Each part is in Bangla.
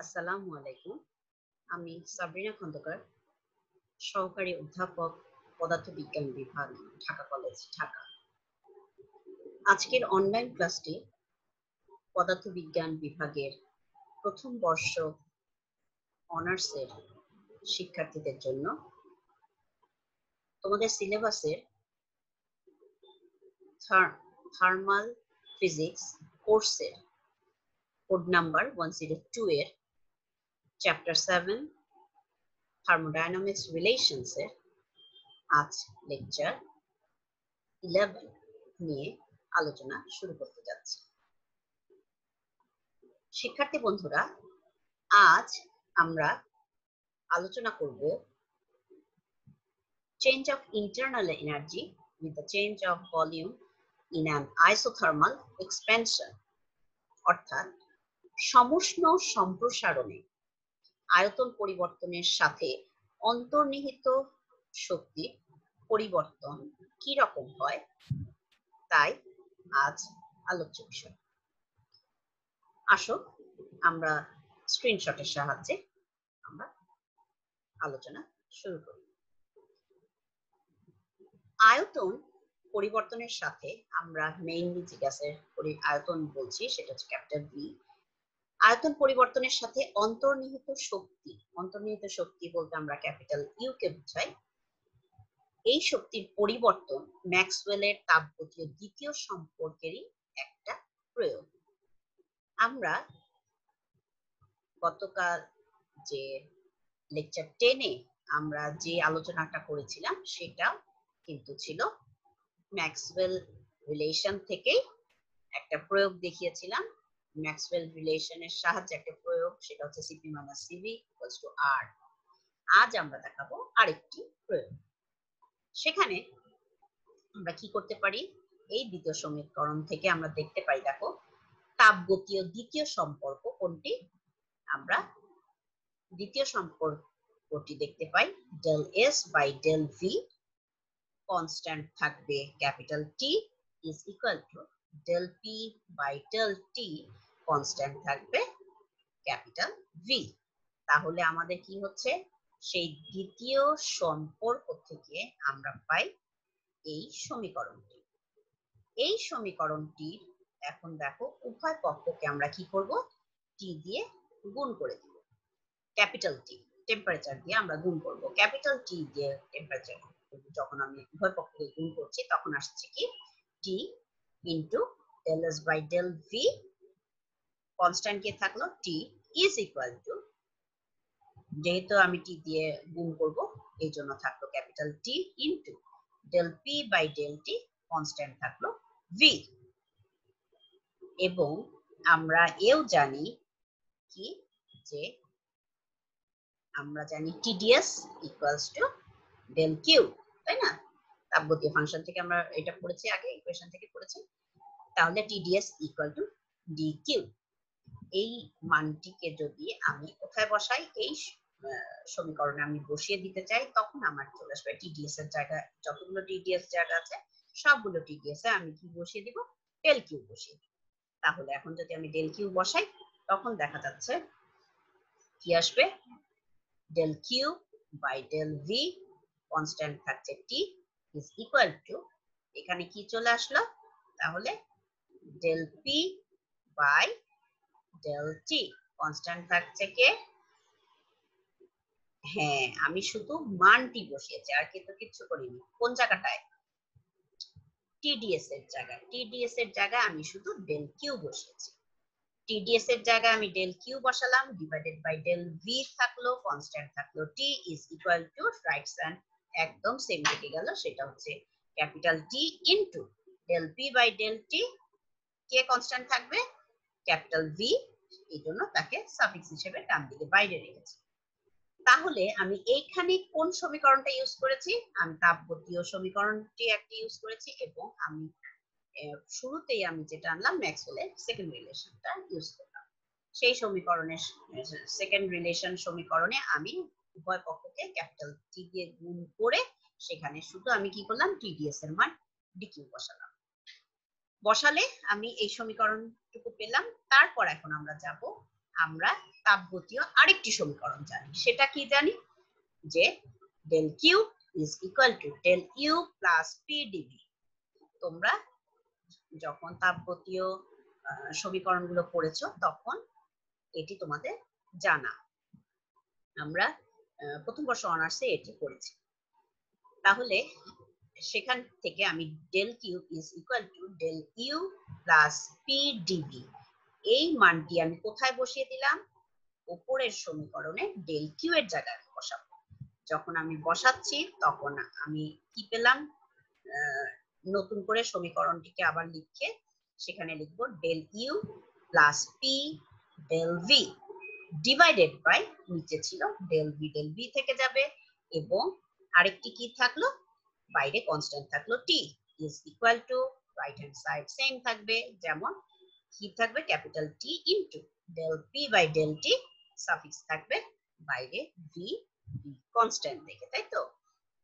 আসসালামু আলাইকুম। আমি সাবরিনা খন্দকার, সহকারী অধ্যাপক, পদার্থবিজ্ঞান বিভাগ, ঢাকা কলেজ, ঢাকা। আজকের অনলাইন ক্লাসটি পদার্থবিজ্ঞান বিভাগের প্রথম বর্ষ অনার্সের শিক্ষার্থীদের জন্য। তোমাদের সিলেবাসের থার্মাল ফিজিক্স কোর্সের কোড নাম্বার 102 এর চ্যাপ্টার 7 থার্মোডাইনামিক্স রিলেশনস এর আজ লেকচার 11 নিয়ে আলোচনা শুরু করতে যাচ্ছি। শিক্ষার্থী বন্ধুরা, আজ আমরা আলোচনা করব change of internal energy with the change of volume in an isothermal expansion, অর্থাৎ সমুষ্ণ সম্প্রসারণে আয়তন পরিবর্তনের সাথে অন্তর্নিহিত শক্তির পরিবর্তন কি রকম হয়, তাই আজ আলোচ্য বিষয়। আসো আমরা স্ক্রিনশটের সাহায্যে আমরা আলোচনা শুরু করি। আয়তন পরিবর্তনের সাথে আমরা মেইনলি যে গ্যাসের আয়তন বলছি সেটা হচ্ছে ক্যাপিটাল ভি। আয়তন পরিবর্তনের সাথে অন্তর্নিহিত শক্তি বলতে আমরা ক্যাপিটাল ইউ কে বোঝাই। এই শক্তির পরিবর্তন ম্যাক্সওয়েলের তাপগতীয় দ্বিতীয় সম্পর্কেরই একটা প্রয়োগ। আমরা গতকাল যে লেকচার 10-এ আমরা যে আলোচনাটা করেছিলাম সেটা কিন্তু ছিল ম্যাক্সওয়েল রিলেশন থেকে একটা প্রয়োগ দেখিয়েছিলাম। ম্যাক্সওয়েল রিলেশনের সাহায্যে একটা প্রয়োগ, সেটা হচ্ছে CP minus CV equals to R. আজ আমরা দেখাবো আরেকটি প্রয়োগ। সেখানে আমরা কি করতে পারি, এই দ্বিতীয় সমীকরণ থেকে আমরা দেখতে পাই, দেখো তাপগতীয় দ্বিতীয় সম্পর্ক কোনটি, আমরা দ্বিতীয় সম্পর্কটি দেখতে পাই del S by del V constant থাকবে capital T is equal to del P by del T constant থাকবে ক্যাপিটাল ভি। তাহলে আমাদের কি হচ্ছে, সেই দ্বিতীয় সম্পর্ক থেকে আমরা পাই এই সমীকরণটি। এই সমীকরণটির এখন দেখো উভয় পক্ষকে আমরা কি করব, টি দিয়ে গুণ করে দিব। ক্যাপিটাল টি টেম্পারেচার দিয়ে আমরা গুণ করব। ক্যাপিটাল টি দিয়ে টেম্পারেচার যখন আমি উভয় পক্ষকে গুণ করছি তখন আসছে কি T into del S by del V, constant কে থাকলো টি ইজ ইকুয়াল টু, যেহেতু আমি টি দিয়ে গুণ করব এই জন্য থাকলো capital T into del P by del T, constant থাকলো ভি। এবং আমরা এও জানি কি, যে আমরা জানি TDS equals to del Q, তাই না? তাপগতীয় ফাংশন থেকে আমরা এটা পড়েছি, আগে ইকুয়েশন থেকে পড়েছি। তাহলে TDS equal to D Q. এই মানটিকে যদি আমি কোথায় বসাই, এই সমীকরণে আমি বসিয়ে দিতে চাই, তখন আমার চলে আসবে টিডিএস এর জায়গায় যতগুলো টিডিএস জায়গা আছে সবগুলো টিডিএস এ আমি কি বসিয়ে দিব, ডেল কিউ বসিয়ে দিব। তাহলে এখন যদি আমি ডেল কিউ বসাই তখন দেখা যাচ্ছে কি আসবে, del Q by del V constant থাকছে টি ইজ ইকুয়াল টু, এখানে কি চলে আসলো, তাহলে del P by del T constant থাকছে কে, হ্যাঁ আমি শুধু মানটি বসিয়েছি আর কিন্তু কিছু করিনি। কোন জায়গাটায়, টিডিএস এর জায়গায়, টিডিএস এর জায়গায় আমি শুধু ডেল কিউ বসিয়েছি। টিডিএস এর জায়গায় আমি ডেল কিউ বসালাম, ডিভাইডেড বাই ডেল ভি থাকলো, কনস্ট্যান্ট থাকলো T is equal to, right hand একদম সেম থেকে গেল, সেটা হচ্ছে capital T into del P by del T, কে কনস্ট্যান্ট থাকবে ক্যাপিটাল ভি, এই জন্য তাকে সাফিক্স হিসেবে ডান দিকে বাইরে রেখেছি। তাহলে আমি এইখানে কোন সমীকরণটা ইউজ করেছি, আমি তাপগতীয় সমীকরণটি একটা ইউজ করেছি, এবং আমি শুরুতেই আমি যেটা আনলাম ম্যাক্সওয়েলের সেকেন্ড রিলেশনটা ইউজ করলাম। সেই সমীকরণের সেকেন্ড রিলেশন সমীকরণে আমি উভয় পক্ষকে ক্যাপিটাল টি দিয়ে গুণ করে সেখানে শুধু আমি কি করলাম, টিডিএস এর মান ডিকিউ বসালাম। বসালে আমি এই সমীকরণটুকু পেলাম। তারপর এখন আমরা যাব আমরা তাপগতীয় আরেকটি সমীকরণ জানি। সেটা কি জানি? যে del Q is equal to del U plus P DV. তোমরা যখন তাপগতীয় সমীকরণগুলো পড়েছো তখন এটি তোমাদের জানা। আমরা প্রথম বর্ষ অনার্সে এটি পড়েছি। তাহলে সেখান থেকে আমি del Q is equal to del U plus P DV এই মানটি আমি কোথায় বসিয়ে দিলাম? উপরের সমীকরণে ডেল কিউ এর জায়গায় বসাবো। যখন আমি বসাচ্ছি তখন আমি কি পেলাম? নতুন করে সমীকরণটিকে আবার লিখে সেখানে লিখবো del U plus P del V divided by, নিচে ছিল ডেল ভি থেকে যাবে, এবং আরেকটি কি থাকলো? বাইরে কনস্ট্যান্ট থাকলো T is equal to right hand side same থাকবে, যেমন কি থাকবে? Capital T into del P by del T, suffix থাকবে বাইরে ভি, কনস্ট্যান্ট দেখে, তাই তো?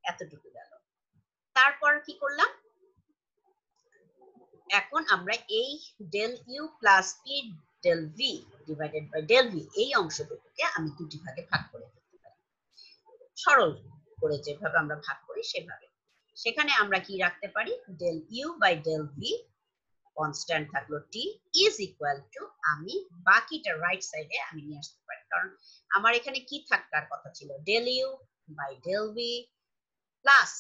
এতটুকু গেল। তারপর কি করলাম? এখন আমরা এই del U plus P del V divided by del V এই অংশটুকুকে আমি দুটি ভাগে ভাগ করে দিতে পারি, সরল করে যেভাবে আমরা ভাগ করি সেভাবে। সেখানে আমরা কি রাখতে পারি? Del U by del V constant থাকলো টি ইজ ইকুয়াল টু, আমি বাকিটা রাইট সাইডে আমি নিয়ে আসতে পারি, কারণ আমার এখানে কি থাকার কথা ছিল? Del U by del V plus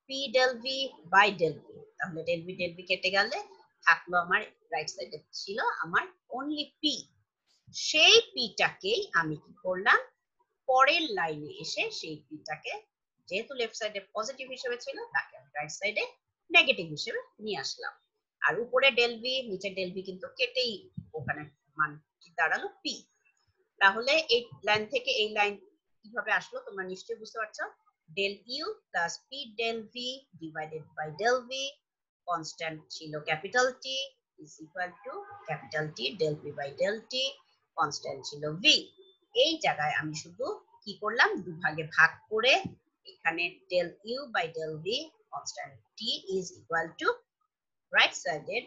P del V by del V. তাহলে ডেল ভি কেটে গেলে থাকলো আমার রাইট সাইডে ছিল আমার অনলি পি। সেই পিটাকেই আমি কি করলাম? পরের লাইনে এসে সেই পিটাকে, যেহেতু লেফট সাইডে পজিটিভ হিসেবে ছিল, তাকে আমি রাইট সাইডে নেগেটিভ হিসেবে নিয়ে আসলাম। আর উপরে ডেল ভি, নিচে ডেল ভি কিন্তু কেটেই ওখানে মান দাঁড়ালো পি। তাহলে এই লাইন থেকে এই লাইন কিভাবে আসলো তোমরা নিশ্চয়ই বুঝতে পারছো। Del U plus P del V divided by del V, constant ছিল capital T is equal to capital T del P by del T, constant ছিল ভি। এই জায়গায় আমি শুধু কি করলাম? দুভাগে ভাগ করে এখানে del U by del V constant T is equal to right সাইডের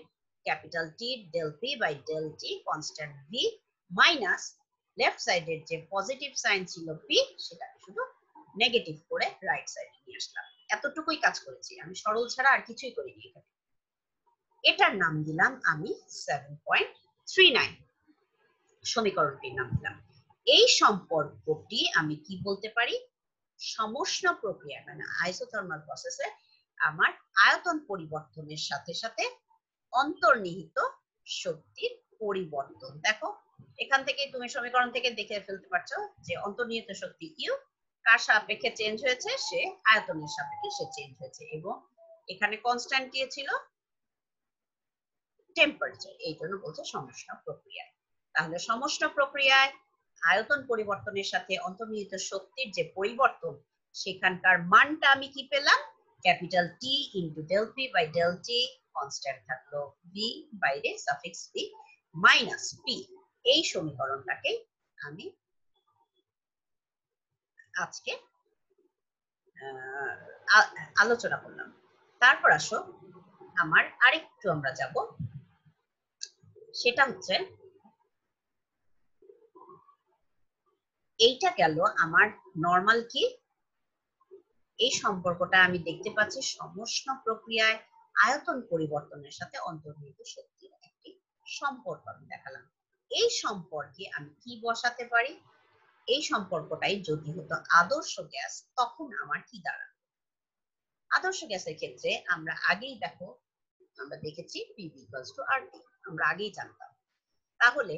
capital T del P by del T constant V minus left সাইডের যে পজিটিভ সাইন ছিল পি সেটাকে শুধু নেগেটিভ করে রাইট সাইডে নিয়ে আসলাম। এতটুকুই কাজ করেছি, আমি সরল ছাড়া আর কিছুই করিনি এখানে। এটার নাম দিলাম আমি 7.39, সমীকরণটির নাম দিলাম। এই সম্পর্কটি আমি কি বলতে পারি? সমষ্ণ প্রক্রিয়া, মানে আইসোথার্মাল প্রসেসে আমার আয়তন পরিবর্তনের সাথে সাথে অন্তর্নিহিত শক্তির পরিবর্তন। দেখো এখান থেকে তুমি সমীকরণ থেকে দেখে ফেলতে পারছো যে অন্তর্নিহিত শক্তি ইউ কার সাপেক্ষে চেঞ্জ হয়েছে? সে আয়তনের সাপেক্ষে সে চেঞ্জ হয়েছে, এবং এখানে কনস্ট্যান্ট কি ছিল? টেম্পারেচার। এই জন্য বলছে সমষ্ণ প্রক্রিয়া। তাহলে সমষ্ণ প্রক্রিয়ায় আয়তন পরিবর্তনের সাথে অন্তর্নিহিত শক্তির যে পরিবর্তন, সেখানকার মানটা আমি কি পেলাম? Capital T into del P by del T, constant থাকলো ভি, বাইরে সাফিক্স ভি, মাইনাস পি। এই সমীকরণটাকে আমি আজকে আলোচনা করলাম। তারপর আসো আমার আরেকটু আমরা যাব, সেটা হচ্ছে এইটা গেল আমার নরমাল কি? এই সম্পর্কটা আমি দেখতে পাচ্ছি সমষ্ণ প্রক্রিয়ায় আয়তন পরিবর্তনের সাথে অন্তর্নিহিত শক্তির একটি সম্পর্ক আমি দেখালাম। এই সম্পর্কে আমি কি বসাতে পারি? এই সম্পর্কটাই যদি হতো আদর্শ গ্যাস, তখন আমার কি দাঁড়াবে? আদর্শ গ্যাসের ক্ষেত্রে আমরা আগেই দেখো, আমরা দেখেছি পিভি ইকুয়ালস টু আরটি, আমরা আগেই জানতাম। তাহলে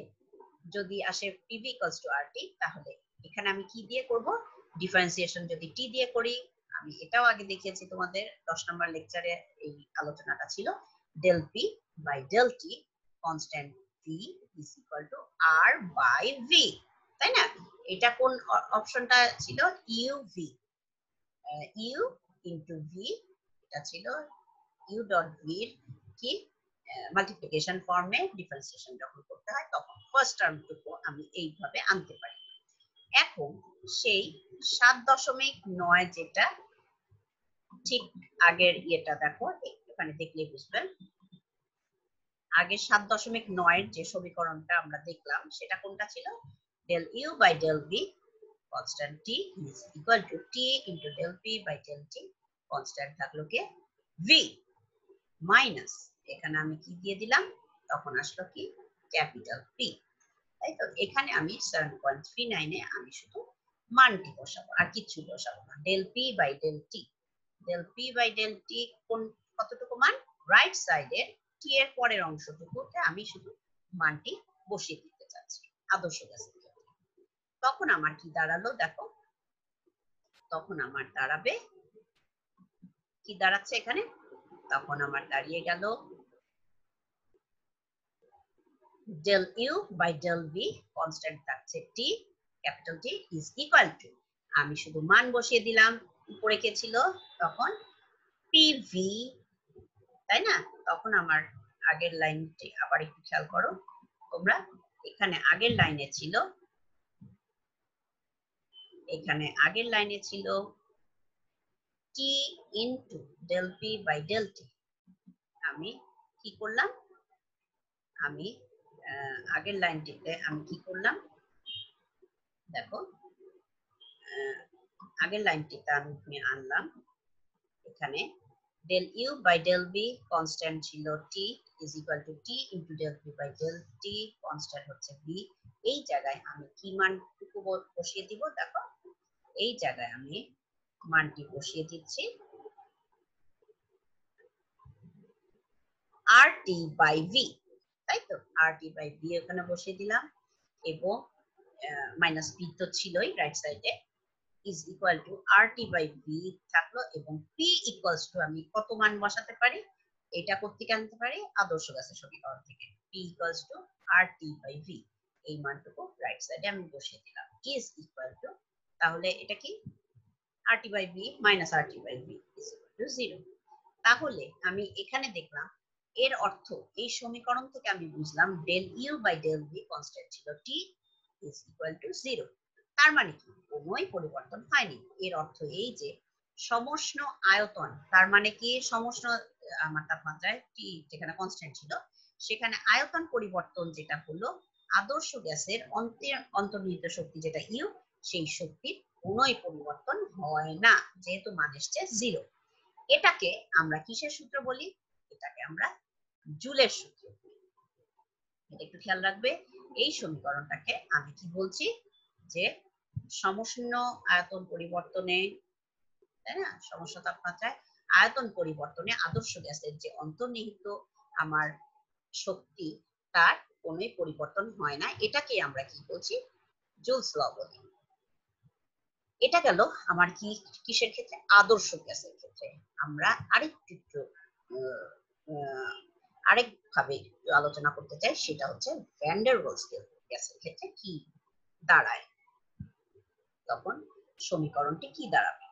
যদি আসে পিভি ইকুয়ালস টু আরটি, তাহলে এখানে আমি কি দিয়ে করব? ডিফারেন্সিয়েশন যদি টি দিয়ে করি, আমি এটাও আগে দেখিয়েছি তোমাদের 10 নম্বর লেকচারে এই আলোচনাটা ছিল, del P by del T constant V is equal to R by V, তাই না? এটা কোন অপশনটা ছিল? ইউভি, ইউ ইনটু ভি, এটা ছিল ইউ ডট ভি এর কি মাল্টিপ্লিকেশন ফর্মে ডিফারেন্সিয়েশন যখন করতে হয় তখন ফার্স্ট টার্মটুকু আমি এইভাবে আনতে পারি। এখন সেই 7.9 যেটা ঠিক আগের ইয়েটা দেখো, একটুখানি দেখলে বুঝবেন। আগে 7.9 এর যে সমীকরণটা আমরা দেখলাম সেটা কোনটা ছিল? del u by del v constant t is equal to t into del p by del t constant থাকলো কে v মাইনাস এখানে আমি কি দিয়ে দিলাম, তখন আসলো কি ক্যাপিটাল P, তাই তো? এখানে আমি 7.39 এ আমি শুধু মানটি বসাবো আর কিছু বসাবো না। del p by del t, del p by del t কোন কতটুকু মান? রাইট সাইডের t এর পরের অংশটুকুতে আমি শুধু মানটি বসিয়ে দিতে চাচ্ছি আদর্শ গ্যাসের ক্ষেত্রে। তখন আমার কি দাঁড়ালো দেখো, তখন আমার দাঁড়াবে কি দাঁড়াচ্ছে এখানে, তখন আমার দাঁড়িয়ে গেল del u by del v constant থাকছে t capital T is equal to, আমি শুধু মান বসিয়ে দিলাম, উপরে কে ছিল তখন PV, তাই না? তখন আমার আগের লাইনটি আবার একটু খেয়াল করো তোমরা, এখানে আগের লাইনে ছিল, এখানে আগের লাইনে ছিল T into del P by del T। আমি কি করলাম, আমি আগের লাইনটিতে আমি কি করলাম দেখো, আগের লাইনটিতে আমি আনলাম, এখানে del u by del v constant ছিল t is equal to t into del v by del t constant হচ্ছে v। এই জায়গায় আমি কি মানটুকু বসিয়ে দিব দেখো, এই জায়গায় আমি মানটি বসিয়ে দিচ্ছি RT by v, তাই তো? RT by v এখানে বসিয়ে দিলাম এবং মাইনাস p তো ছিলই রাইট সাইডে, is equal to RT by v থাকলো এবং p equals to আমি কত মান বসাতে পারি, এটা করতে আনতে পারি আদর্শ গ্যাসের সমীকরণ থেকে, p equals to RT by v, এই মানটুকু রাইট সাইডে আমি বসিয়ে দিলাম is equal to, তাহলে এটা কি RT by v minus RT by v is equal to 0। তাহলে আমি এখানে দেখলাম এর অর্থ এই সমীকরণ থেকে আমি বুঝলাম del u by del v constant ছিল t is equal to 0। তার মানে কি কোনোই পরিবর্তন হয়নি, এর অর্থ এই যে সমষ্ণ আয়তন, তার মানে কি সমষ্ণ আমার তাপমাত্রায় t যেখানে কনস্ট্যান্ট ছিল সেখানে আয়তন পরিবর্তন যেটা হলো আদর্শ গ্যাসের অন্তর্নিহিত শক্তি যেটা ইউ, সেই শক্তির কোনোই পরিবর্তন হয় না যেহেতু মান এসছে 0। এটাকে আমরা কিসের সূত্র বলি? এটাকে আমরা জুলের সূত্র বলি। এটা একটু খেয়াল রাখবে, এই সমীকরণটাকে আমি কি বলছি যে সমষ্ণ আয়তন পরিবর্তনে, তাই না, সমষ্ণ তাপমাত্রায় আয়তন পরিবর্তনে আদর্শ গ্যাসের যে অন্তর্নিহিত আমার শক্তি তার কোনোই পরিবর্তন হয় না, এটাকে আমরা কি বলছি? জুলস ল বলি। এটা গেল আমার কি কিসের ক্ষেত্রে? আদর্শ গ্যাসের ক্ষেত্রে। আমরা আরেকটু আরেকভাবে আলোচনা করতে চাই, সেটা হচ্ছে ভ্যান ডার ওয়ালস গ্যাসের ক্ষেত্রে কি দাঁড়ায়, তখন সমীকরণটি কি দাঁড়াবে।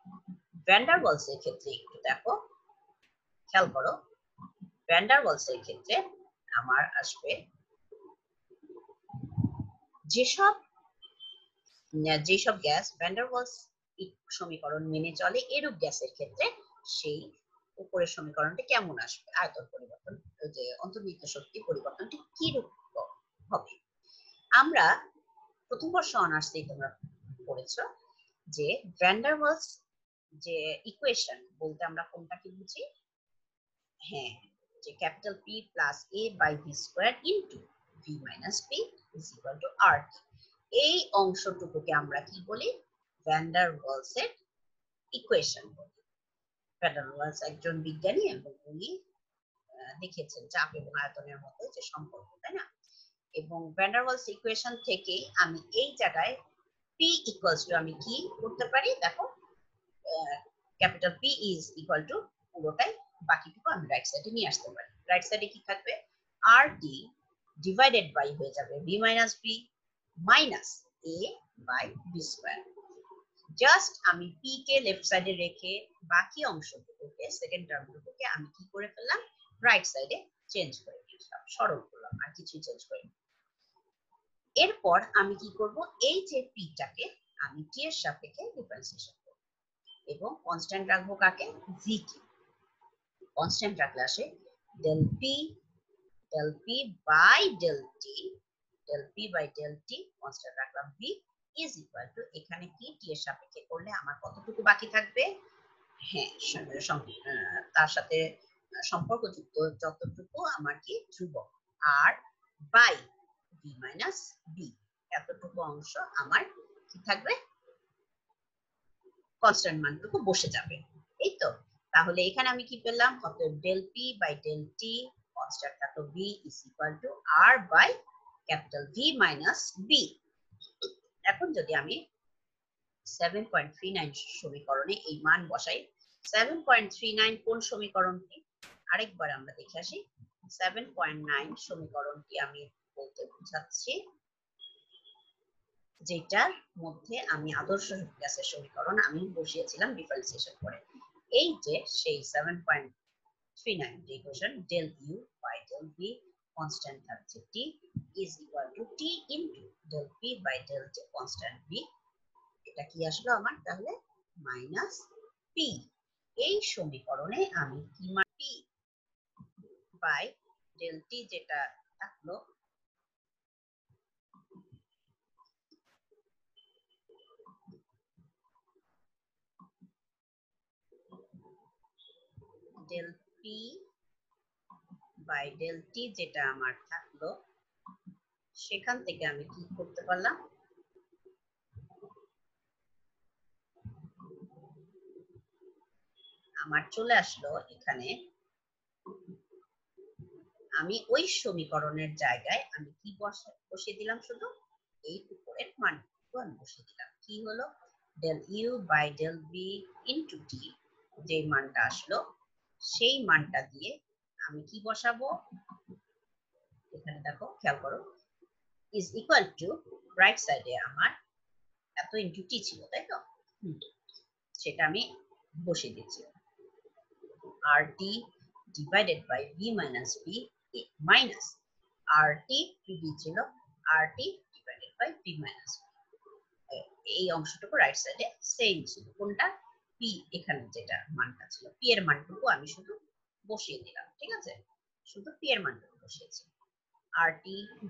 ভ্যান ডার ওয়ালস এর ক্ষেত্রে একটু দেখো, খেয়াল করো, ভ্যান ডার ওয়ালস এর ক্ষেত্রে আমার আসবে যেসব গ্যাস ভ্যান ডার ওয়ালস সমীকরণ মেনে চলে এরূপ গ্যাসের ক্ষেত্রে সেই উপরের সমীকরণটি কেমন আসবে, আয়তন পরিবর্তন, যে অন্তর্নিহিত শক্তি পরিবর্তনটি কি রূপ হবে। আমরা প্রথম বর্ষ অনার্সেই তোমরা পড়েছো যে ভ্যান ডার ওয়ালস যে ইকুয়েশন বলতে আমরা কোনটা কি বুঝি? হ্যাঁ, যে capital P plus A by V square into V minus P is equal to RT, এই অংশটুকুকে আমরা কি বলি? ভ্যান ডার ওয়ালস এর ইকুয়েশন বলি। ভ্যান ডার ওয়ালস একজন বিজ্ঞানী এবং উনি দেখিয়েছেন চাপ এবং আয়তনের মধ্যে যে সম্পর্ক, তাই না? এবং ভ্যান ডার ওয়ালস ইকুয়েশন থেকে আমি এই জায়গায় P ইকুয়ালস টু আমি কি করতে পারি দেখো, capital P is equal two পুরোটাই বাকিটুকু আমি রাইট সাইডে নিয়ে আসতে পারি। রাইট সাইডে কি থাকবে? RT ডিভাইডেড বাই হয়ে যাবে V minus P minus A by V square. Just আমি P কে লেফট সাইডে রেখে বাকি অংশটুকুকে, সেকেন্ড টার্মটুকুকে আমি কি করে ফেললাম? রাইট সাইডে চেঞ্জ করে দিলাম, সরল করলাম, আর কিছুই চেঞ্জ করিনি। এরপর আমি কি করব? এই যে P টাকে আমি T এর সাপেক্ষে ডিফারেন্সিয়েশন করব এবং কনস্ট্যান্ট রাখবো কাকে? V কে। কনস্ট্যান্ট রাখলে আসে del P del P by del T, del P by del T constant রাখলাম V is equal to এখানে কি T এর সাপেক্ষে করলে আমার কতটুকু বাকি থাকবে? হ্যাঁ, তার সাথে সম্পর্কযুক্ত যতটুকু আমার কি ধ্রুবক আর বাই V মাইনাস B, এতটুকু অংশ আমার কি থাকবে? কনস্ট্যান্ট মানটুকু বসে যাবে, এই তো। তাহলে এখানে আমি কি পেলাম? অতএব del P by del T constant থাকলো V is equal to R by capital V minus B। এখন যদি আমি 7.39 সমীকরণে এই মান বসাই, 7.39 কোন সমীকরণটি? আরেকবার আমরা দেখে আসি। 7.9 সমীকরণটি আমি বলতে বোঝাচ্ছি যেটার মধ্যে আমি আদর্শ গ্যাসের সমীকরণ আমি বসিয়েছিলাম ডিফারেন্সিয়েশন করে। এই যে সেই 7.39 যে equation del U by del V constant থাকছে T is equal to T into del P by del T constant V, এটা কি আসলো আমার? তাহলে মাইনাস P। এই সমীকরণে আমি কি মান? P বাই del T যেটা থাকলো del P by del T যেটা আমার থাকলো, সেখান থেকে আমি কি করতে পারলাম? আমার চলে আসলো এখানে, আমি ওই সমীকরণের জায়গায় আমি কি বসিয়ে দিলাম? শুধু এই উপরের মানটুকু আমি বসিয়ে দিলাম। কি হলো? del U by del V into T, যে মানটা আসলো সেই মানটা দিয়ে আমি কি বসাবো? এখানে দেখো, খেয়াল করো, is equal to রাইট সাইডে আমার এত ইনটু T ছিল, তাই তো? সেটা আমি বসিয়ে দিচ্ছি। RT divided by V minus B minus RT V ছিল, RT divided by V minus B, এই অংশটুকু রাইট সাইডে সেম ছিল। কোনটা? P, এখানে যেটা মানটা ছিল P এর মানটুকু আমি শুধু বসিয়ে দিলাম, ঠিক আছে? শুধু P এর মানটুকু বসিয়েছি। RT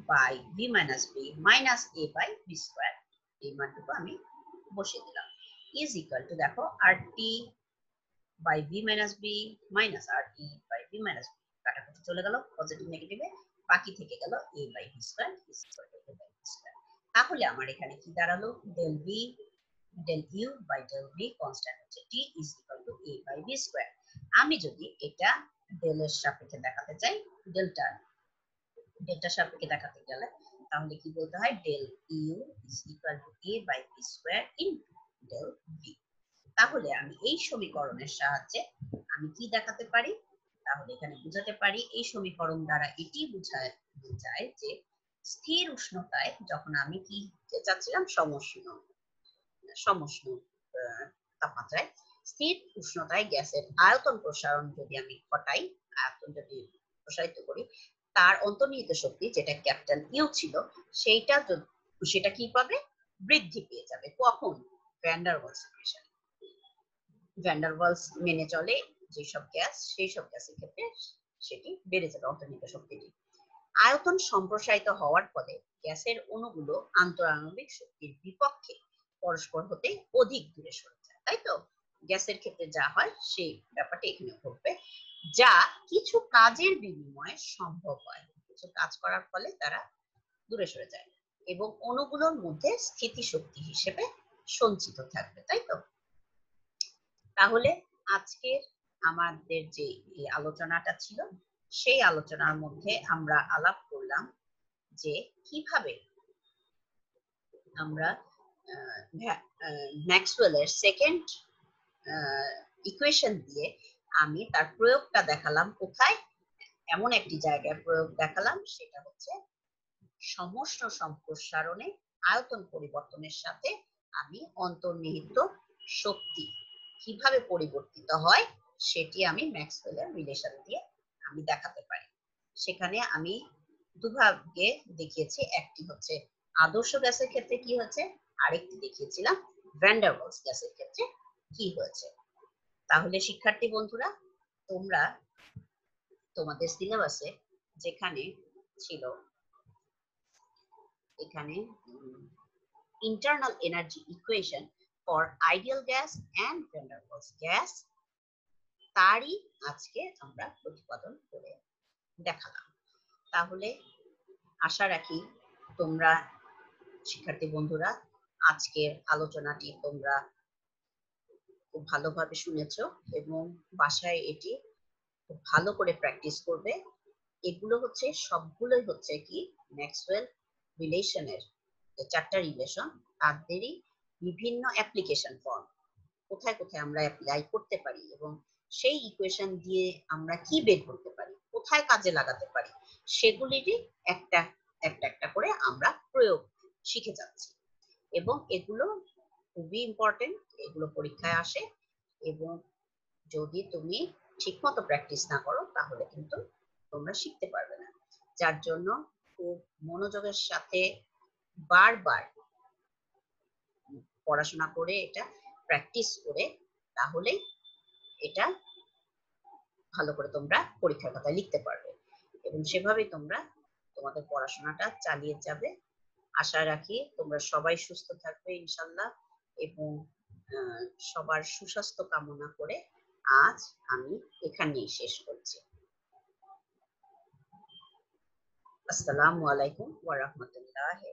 by V minus B minus A by B square, এই মানটুকু আমি বসিয়ে দিলাম is equal to, দেখো, RT by V minus B minus RT by V minus B, কাটাকুটি চলে গেল, পজিটিভ নেগেটিভে বাকি থেকে গেল A by B square is equal to A by B square। তাহলে আমার এখানে কি দাঁড়ালো? del V del U by del V constant হচ্ছে T is equal to A by B square। আমি যদি এটা del এর সাপেক্ষে দেখাতে চাই, ডেল্টা সাপেক্ষে দেখাতে গেলে তাহলে কি বলতে হয়? del U is equal to A by B square into del V। তাহলে আমি এই সমীকরণের সাহায্যে আমি কি দেখাতে পারি? তাহলে এখানে বুঝাতে পারি, এই সমীকরণ দ্বারা এটি বোঝায় যে স্থির উষ্ণতায় যখন আমি কি চাচ্ছিলাম? সমুষ্ণ তাপমাত্রায় স্থির উষ্ণতায় গ্যাসের আয়তন প্রসারণ যদি আমি ঘটাই, আয়তন যদি প্রসারিত করি, তার অন্তর্নিহিত শক্তি যেটা ক্যাপিটাল ইউ ছিল, সেটা কি পাবে? বৃদ্ধি পেয়ে যাবে। কখন? Van der Waals equation. Van der Waals মেনে চলে যেসব গ্যাস, সেই সব গ্যাসের ক্ষেত্রে সেটি বেড়ে যাবে অন্তর্নিহিত শক্তিটি। আয়তন সম্প্রসারিত হওয়ার ফলে গ্যাসের অণুগুলো আন্তঃআণবিক শক্তির বিপক্ষে পরস্পর হতে অধিক দূরে সরে যায়, তাই তো? গ্যাসের ক্ষেত্রে যা হয় সেই ব্যাপারটা এখানে ঘটবে, যা কিছু কাজের বিনিময়ে সম্ভব হয়। কিছু কাজ করার ফলে তারা দূরে সরে যায় এবং অণুগুলোর মধ্যে স্থিতিশক্তি হিসেবে সঞ্চিত থাকবে, তাই তো? তাহলে আজকের আমাদের যে আলোচনাটা ছিল, সেই আলোচনার মধ্যে আমরা আলাপ করলাম যে কিভাবে আমরা ম্যাক্সওয়েলের সেকেন্ড ইকুয়েশন দিয়ে আমি তার প্রয়োগটা দেখালাম। কোথায়? এমন একটি জায়গায় প্রয়োগ দেখালাম, সেটা হচ্ছে সমষ্ণ সম্প্রসারণে আয়তন পরিবর্তনের সাথে আমি অন্তর্নিহিত শক্তি কিভাবে পরিবর্তিত হয় সেটি আমি ম্যাক্সওয়েলের রিলেশন দিয়ে আমি দেখাতে পারি। সেখানে আমি দুভাগে দেখিয়েছি, একটি হচ্ছে আদর্শ গ্যাসের ক্ষেত্রে কি হয়েছে, আরেকটি দেখিয়েছিলাম ভ্যান ডার ওয়ালস গ্যাসের ক্ষেত্রে কি হয়েছে। তাহলে শিক্ষার্থী বন্ধুরা, তোমরা তোমাদের সিলেবাসে যেখানে ছিল এখানে internal energy equation for ideal gas and van der Waals gas, তারই আজকে আমরা প্রতিপাদন করে দেখালাম। তাহলে আশা রাখি তোমরা শিক্ষার্থী বন্ধুরা আজকের আলোচনাটি তোমরা খুব ভালোভাবে শুনেছ এবং বাসায় এটি খুব ভালো করে প্র্যাকটিস করবে। এগুলো হচ্ছে সবগুলোই হচ্ছে কি ম্যাক্সওয়েল রিলেশনের যে চারটা রিলেশন তাদেরই বিভিন্ন অ্যাপ্লিকেশন ফর্ম, কোথায় কোথায় আমরা অ্যাপ্লাই করতে পারি এবং সেই ইকুয়েশন দিয়ে আমরা কি বের করতে পারি, কোথায় কাজে লাগাতে পারি, সেগুলিরই একটা একটা করে আমরা প্রয়োগ শিখে যাচ্ছি। এবং এগুলো খুবই ইম্পর্টেন্ট, এগুলো পরীক্ষায় আসে এবং যদি তুমি ঠিকমতো প্র্যাকটিস না করো তাহলে কিন্তু তোমরা শিখতে পারবে না। যার জন্য খুব মনোযোগের সাথে বারবার পড়াশোনা করে এটা প্র্যাকটিস করে তাহলেই এটা ভালো করে তোমরা পরীক্ষার খাতায় লিখতে পারবে এবং সেভাবেই তোমরা তোমাদের পড়াশোনাটা চালিয়ে যাবে। আশা রাখি তোমরা সবাই সুস্থ থাকবে ইনশাল্লাহ এবং সবার সুস্বাস্থ্য কামনা করে আজ আমি এখানেই শেষ করছি। আসসালামু আলাইকুম ওয়া রাহমাতুল্লাহি